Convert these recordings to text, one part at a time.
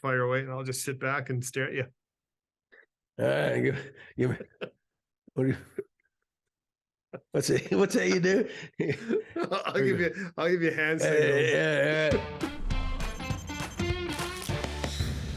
Fire away, and I'll just sit back and stare at you. All right, give me. What do you? What's that you do? I'll give you hand signals. Yeah.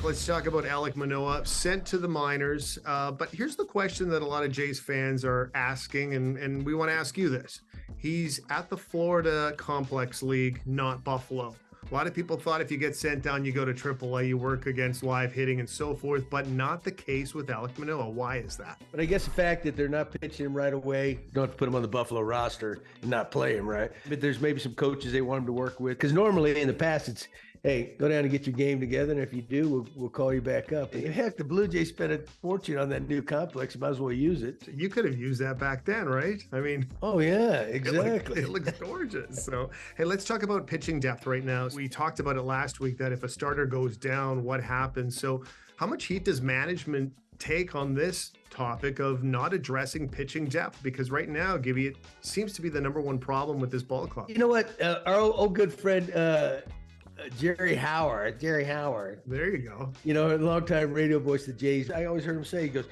Let's talk about Alek Manoah, sent to the minors. But here's the question that a lot of Jays fans are asking, and we want to ask you this. He's at the Florida Complex League, not Buffalo. A lot of people thought if you get sent down, you go to AAA, you work against live hitting and so forth, but not the case with Alek Manoah. Why is that? But I guess the fact that they're not pitching him right away, you don't have to put him on the Buffalo roster and not play him, right? But there's maybe some coaches they want him to work with. Because normally in the past, it's, hey, go down and get your game together, and if you do, we'll call you back up. And heck, the Blue Jays spent a fortune on that new complex. You might as well use it. You could have used that back then, right? I mean, oh yeah, exactly. It looks gorgeous. So, hey, let's talk about pitching depth right now. We talked about it last week that if a starter goes down, what happens? So, how much heat does management take on this topic of not addressing pitching depth? Because right now, Gibby, it seems to be the number one problem with this ball club. You know what? Our old good friend. Jerry Howard. There you go. You know, a longtime radio voice of the Jays. I always heard him say, he goes,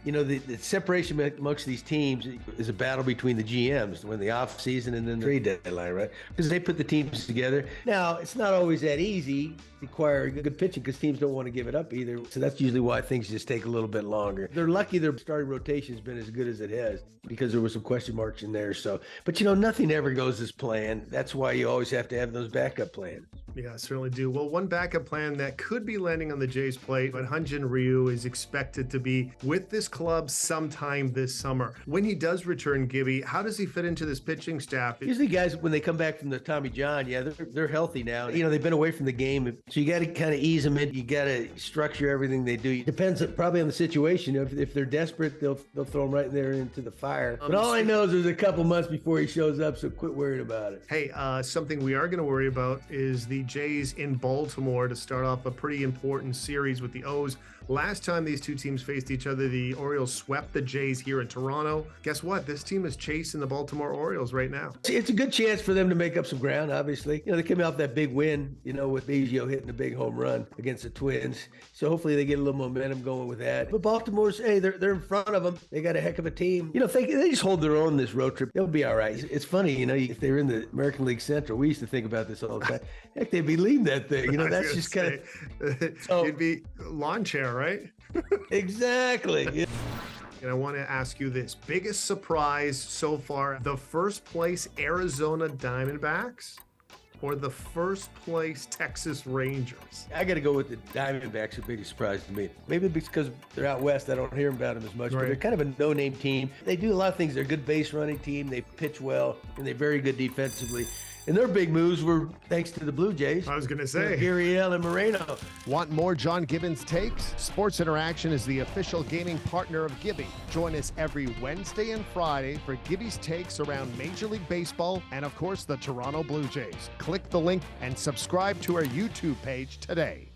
you know, the separation amongst these teams is a battle between the GMs when the off season and then the trade deadline, right? Because they put the teams together. Now, it's not always that easy to acquire good pitching because teams don't want to give it up either. So that's usually why things just take a little bit longer. They're lucky their starting rotation has been as good as it has because there were some question marks in there. So, but you know, nothing ever goes as planned. That's why you always have to have those backup plans. Yeah, certainly do. Well, one backup plan that could be landing on the Jays' plate, but Hyun-Jin Ryu is expected to be with this club sometime this summer. When he does return, Gibby, how does he fit into this pitching staff? Usually guys, when they come back from the Tommy John, yeah, they're healthy now. You know, they've been away from the game, so you got to kind of ease them in. You got to structure everything they do. It depends probably on the situation. If they're desperate, they'll throw them right in there into the fire. But all I know is there's a couple months before he shows up, so quit worrying about it. Hey, something we are going to worry about is the Jays in Baltimore to start off a pretty important series with the O's. Last time these two teams faced each other, the Orioles swept the Jays here in Toronto. Guess what? This team is chasing the Baltimore Orioles right now. It's a good chance for them to make up some ground, obviously. You know, they came out that big win, you know, with Biggio hitting a big home run against the Twins. So hopefully they get a little momentum going with that. But Baltimore's, hey, they're in front of them. They got a heck of a team. You know, they just hold their own this road trip. They'll be all right. It's funny, you know, if they were in the American League Central, we used to think about this all the time. Heck, they'd be leading that thing. You know, that's just kind of... So, it'd be lawn chair, right? Exactly. And I want to ask you this. Biggest surprise so far, the first place Arizona Diamondbacks or the first place Texas Rangers? I got to go with the Diamondbacks, a big surprise to me. Maybe because they're out west, I don't hear about them as much, but they're kind of a no-name team. They do a lot of things. They're a good base running team. They pitch well, and they're very good defensively. And their big moves were thanks to the Blue Jays. I was going to say. Gurriel and Moreno. Want more John Gibbons takes? Sports Interaction is the official gaming partner of Gibby. Join us every Wednesday and Friday for Gibby's takes around Major League Baseball and, of course, the Toronto Blue Jays. Click the link and subscribe to our YouTube page today.